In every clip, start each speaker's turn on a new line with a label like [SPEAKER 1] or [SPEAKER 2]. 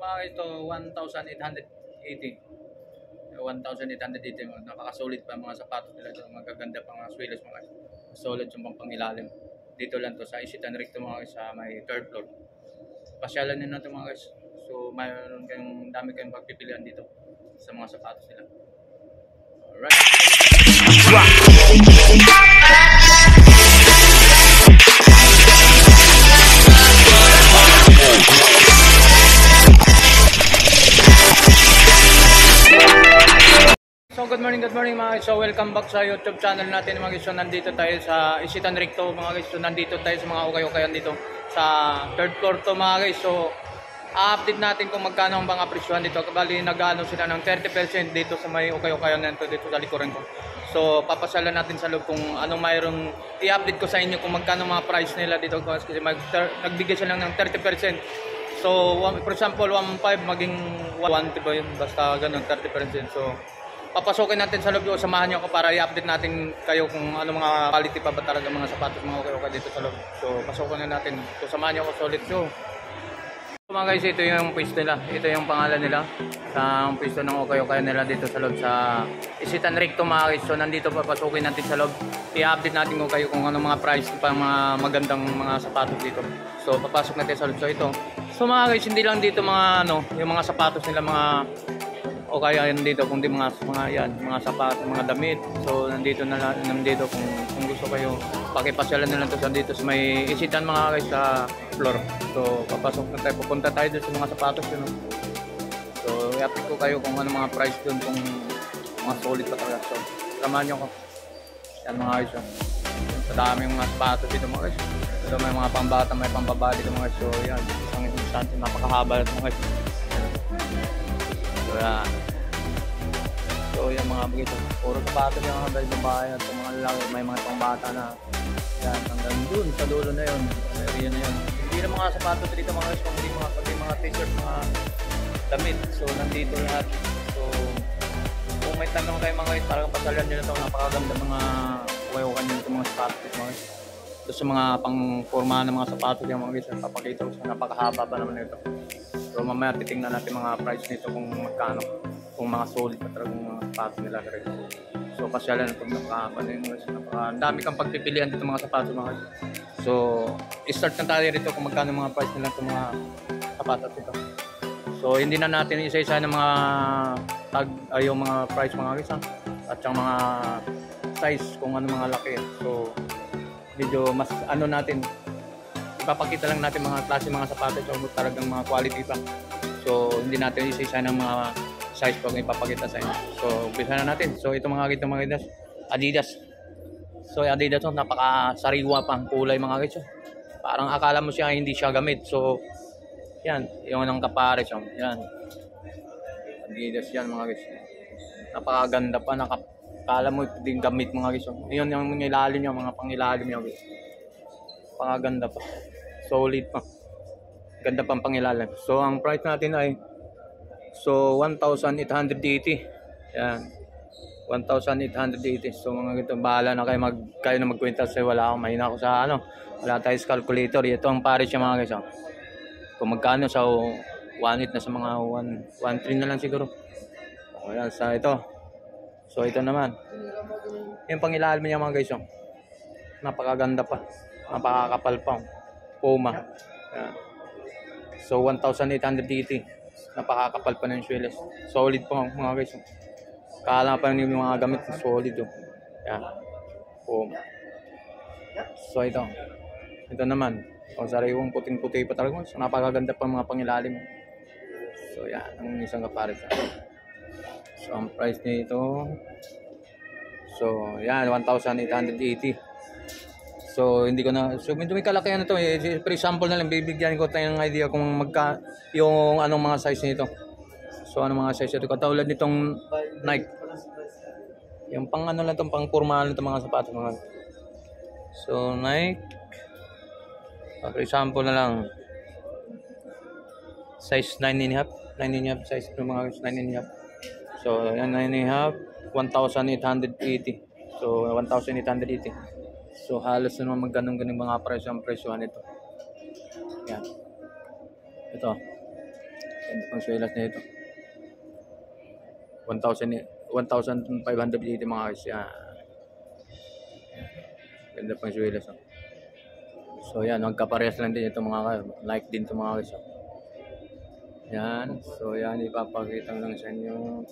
[SPEAKER 1] mga ito, 1,880. 1,880. Napaka-solid pa mga sapatos nila ito. Magaganda pa mga swilas mga guys. Solid yung pang-pangilalim. Dito lang to sa Isitan Recto mga guys, sa may third floor. Pasyalan nyo na ito mga guys. So mayroon kayong dami kayong pagpipilian dito sa mga sapatos nila. Alright. So good morning mga guys. So welcome back sa YouTube channel natin mga guys. So nandito tayo sa Isitan Recto mga guys. So nandito tayo sa mga ukay-ukayan dito sa third floor to mga guys. So update natin kung magkano ang mga presyohan dito. Bali nag-ano sila ng 30% dito sa may ukay-ukayan nito dito sa likuran ko. So papasalan natin sa loob kung anong mayroong i-update ko sa inyo kung magkano mga price nila dito kasi nagbigay sila ng 30%. So for example 1.5 maging 1 ba yun basta ganun 30%. So papasokin natin sa loob, samahan nyo ako para i-update natin kayo kung ano mga quality pa ba talaga mga sapatos mga okay dito sa loob. So pasokin na natin, so samahan nyo ako solid. So mga guys, ito yung pwesto nila, ito yung pangalan nila sa pwesto ng okay nila dito sa loob sa Isitan Recto mga guys. So nandito papasokin natin sa loob, i-update natin ko kayo kung ano mga price pa mga magandang mga sapatos dito. So papasok natin sa loob. So ito, so mga guys, hindi lang dito mga ano, yung mga sapatos nila mga o kaya nandito kung di mga yan, mga sapatos, mga damit. So nandito kung gusto kayo pakipasyalan na lang to sa dito sa may Isitan mga guys sa floor. So papasok na tayo, pupunta tayo doon sa mga sapatos yun. So i-update ko kayo kung ano mga price doon, kung mga solid pa talaga. So samahan nyo ko. Yan mga guys. Sa daming mga sapatos dito mga guys. So may mga pambata, may pambaba dito mga guys. So yan, isang instante, napakahaba mga guys. So yan. So yan mga bagay, puro sapatos yung mga babae at mga lalaki, may mga pangbata na yan hanggang dun sa dulo na yun, area na yun. Hindi na mga sapatos dito mga guys, kundi mga t-shirt, mga damit. So nandito lahat. So kung may tanong kayo mga guys, talagang pasalan nyo na ito, napakaganda mga uwayokan nyo ito mga sapatos mga guys. So sa mga pang-forma ng mga sapatos yung mga guys, papakita ko sa napakahaba pa naman ito. So mamaya titingnan natin mga price nito kung magkano, kung mga solid pa talagang mga sapatos nila rin. So pasyalan na itong dami kang pagpipilian dito mga sapatos mga. So start na tayo rito kung magkano mga price nila itong mga sapatos ito. So hindi na natin isa-isa ng mga tag yung mga price mga guys at yung mga size kung ano mga laki. So medyo mas ano natin, ipapakita lang natin mga klase mga sapatos o talagang mga quality pa. So hindi natin isa-isa ng mga size pag ipapakita sa inyo. So umpisa na natin. So ito mga Adidas. So Adidas to, napaka-sariwa pang kulay mga guys. Parang akala mo siya hindi siya gamit. So yan, yung ng kapares yung yan. Adidas yan mga guys. Napakaganda pa, akala mo din gamit mga guys. Yun yung ilalim niya, mga pangilalim niya guys. Pangaganda pa. Solid pa. Ganda pang pangilalim. So ang price natin ay 1,880. Yan. 1,880. So mga ganito, bahala na kayo na magkwenta sa wala akong mahina ako sa ano. Wala tayong calculator. Ito ang pares yung mga guys. Kung magkano sa 1.8 na sa mga 1.3 na lang siguro. O yan, sa ito. So ito naman. Yung pangilalim niya mga guys. Napakaganda pa. Napakakapal pa. Puma. Yan. So 1,880. Napakakapal pa ng swiles. Solid pa mga guys. Kala pa yung mga gamit solid. Yan. Puma. So ito. Ito naman. O sariwang puting-puti pa talaga. So napakaganda pa mga pangilalim. So yan. Ang isang kapares. So ang price nito. So yan. 1,880. So hindi ko na, so medyo may kalakihan na to for example na lang bibigyan ko tayo ng idea kung yung anong mga size nito. So anong mga size ito katulad nitong Nike. Yung pang ano lang itong pang formal nito mga sapatos mga. So Nike. For example na lang size 9.5 size ng mga 9.5. So yan 9.5 1,880. So 1,880. So halos naman magganong mga presyo ang presyohan nito. Yan. Ito. Ganda pang swelas na ito. 1,580 mga guys. Yan. Ganda pang swelas. Oh. So yan, magkaparehas lang din ito mga Nike din ito mga guys. Oh. Yan. So yan, ipapakita lang sa inyo.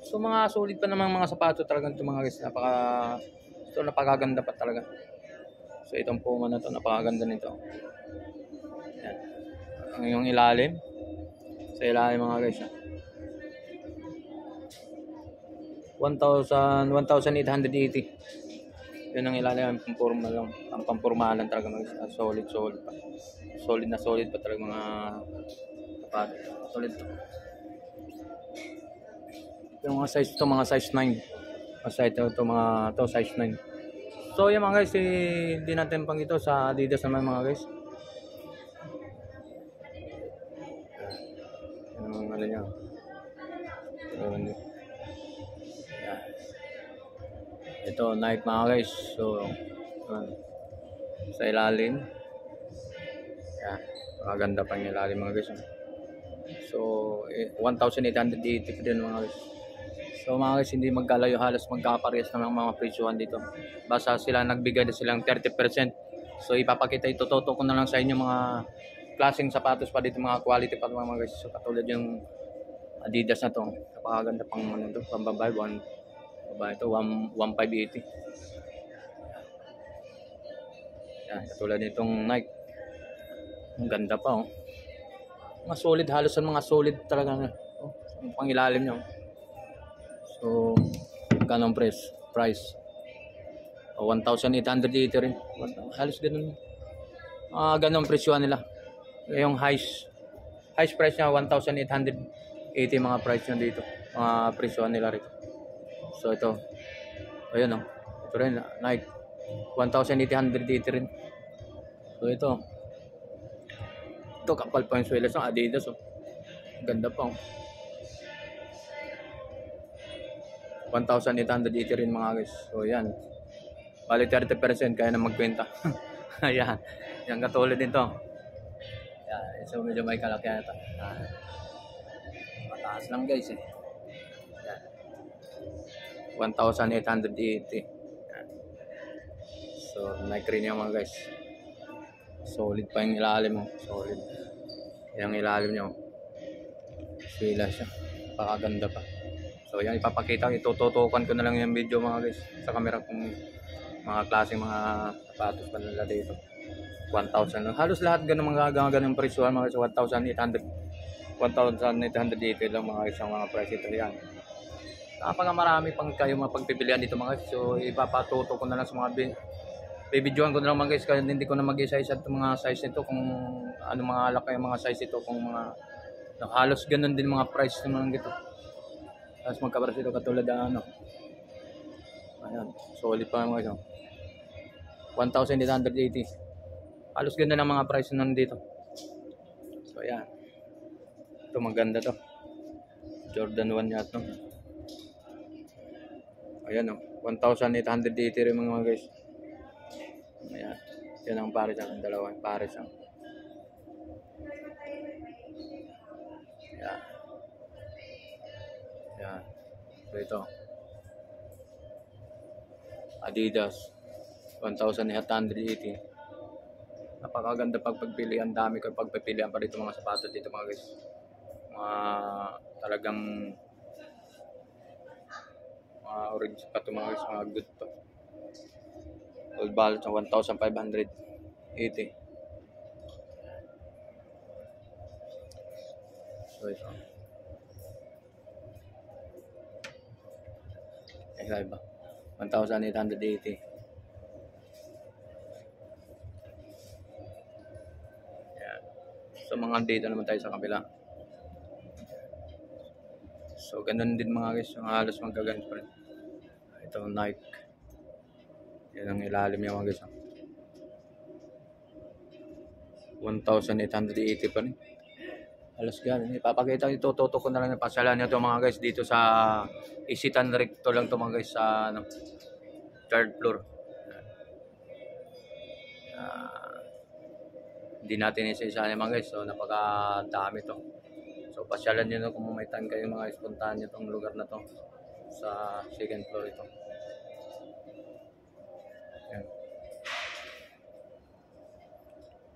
[SPEAKER 1] So mga solid pa naman mga sapato talaga ito mga guys. Napakaganda pa talaga. So itong Puma na to, napakaganda nito. Yan. Yung ilalim. Sa ilalim mga guys. 1,880. Yun ang ilalim, ang pampurma lang. Ang pampurmalan talaga mga guys. Solid pa. Solid pa talaga mga sapato. Solid to. Yung mga size to, mga size 9. Basta ito size 9. So yung mga guys, hindi natin pang ito sa Adidas naman mga guys. Yung ano niya. Ito Nike mga guys. So sa ilalim. Yan. Maganda pa yung ilalim mga guys. So 1,880 din mga guys. So mga guys, hindi magkalayo, halos magkaparehas na ng mga presyohan dito. Basta sila nagbigay na silang 30%. So ipapakita, itututo ko na lang sa inyo mga klaseng sapatos pa dito, mga quality pa mga guys. So katulad yung Adidas na to. Napakaganda pang ano to, pambabae, ito 1,580. Yan, katulad nitong Nike. Ang ganda pa oh. Mga solid, halos mga solid talaga. Oh, pang ilalim niya. So, kanong price? 1,880 rin. Halos ganun. Ganun presyo nila. Yung highest price niya 1,880 mga price niya dito. Mga presyo nila rin. So ito. Ayun oh. Ito rin Nike 1,880 rin. So ito. Ito kapal pa yung swelas ng Adidas oh. Ganda pa oh. 1,880 rin mga guys. So yan. Bali 30% kaya na magkwenta. Ayan. Yan katulad nito. Yan. So medyo may kalakihan ito. Mataas lang guys eh. Yan. 1,880. Yan. So Nike rin yan mga guys. Solid pa yung ilalim mo. Solid. Yung ilalim nyo. Sila siya. Pakaganda pa. So yan, ipapakita, itututukan ko na lang yung video mga guys sa camera kung mga klaseng mga sapatos pa nila dito. 1,000 lang. Halos lahat ganun mga ganung presyo mga guys. 1,880 lang mga guys ang mga price ito. Yan. Marami pang kayo mapagpipilian dito mga guys. So ipapatuto ko na lang sa mga bibidyoan ko na lang mga guys. Kaya hindi ko na mag-isa-isa itong mga size nito kung ano mga laki yung mga size ito. Kung mga halos ganun din mga price ng mga gito. Tapos magkabaras ito katulad ng ano. Ayan. Solid pa mga ito. 1,880. Halos ganda ng mga price nandito. So ayan. Ito maganda to. Jordan 1 yata. Ayan o. 1,880 rin mga guys. Ayan. Yan ang pares ang dalawang pares ang. Ayan. Yan. So ito. Adidas 1,880. Napakaganda pagpilian. Dami ko pagpipilian pa dito mga sapatos dito mga guys. Talagang mga orange pa ito mga guys. Mga good pa. Old balance ng 1,580. So ito. Iba. 1,880. Yan. So mga dito naman tayo sa kabila. So ganun din mga guys, yung halos magaganit pa rin. Ito Nike. Yan ang ilalim niya mga guys. 1,880 pa rin. Halos gano'n. Ipapakita ko, itututo ko na lang yung pasyalan nyo ito mga guys dito sa Isitan Recto lang ito mga guys sa third floor. Hindi natin isa-isa mga guys. So napakadami ito. So pasyalan nyo na kung may time kayo mga ispuntahan nyo itong lugar na to sa second floor ito. Yan.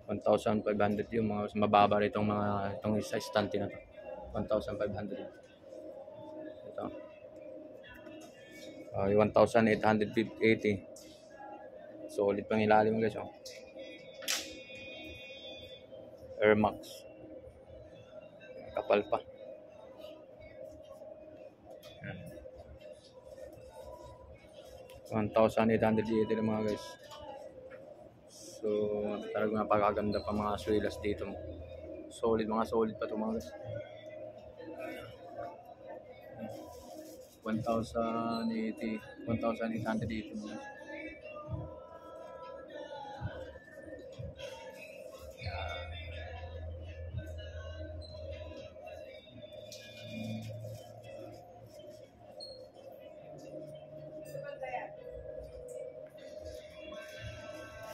[SPEAKER 1] 1,500 yung mga mababa itong itong isa estante na to. 1,500. Ito. 1,880. Solid pang ilalim guys, oh. Air Max. Kapal pa. Yan. 1,880 mga guys. So, talagang napakaganda pa mga swilas dito. Solid, mga solid pa ito mga guys. 1,080, 1,800 dito mga guys.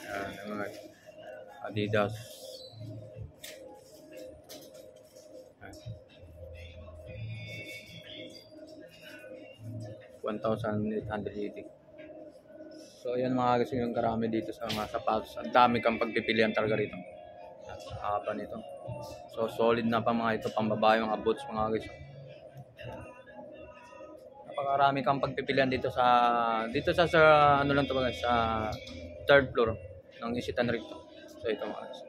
[SPEAKER 1] Yan, mga Adidas. Yan. 1,880. So yan mga guys, yung karami dito sa mga sapatos. Ang dami kang pagpipilian talaga rito. Haba nito. So solid na pa mga ito, pambabae mga boots mga guys. Napakarami kang pagpipilian dito sa ano lang to guys, sa third floor ng Isitan Rito. So ito mga guys.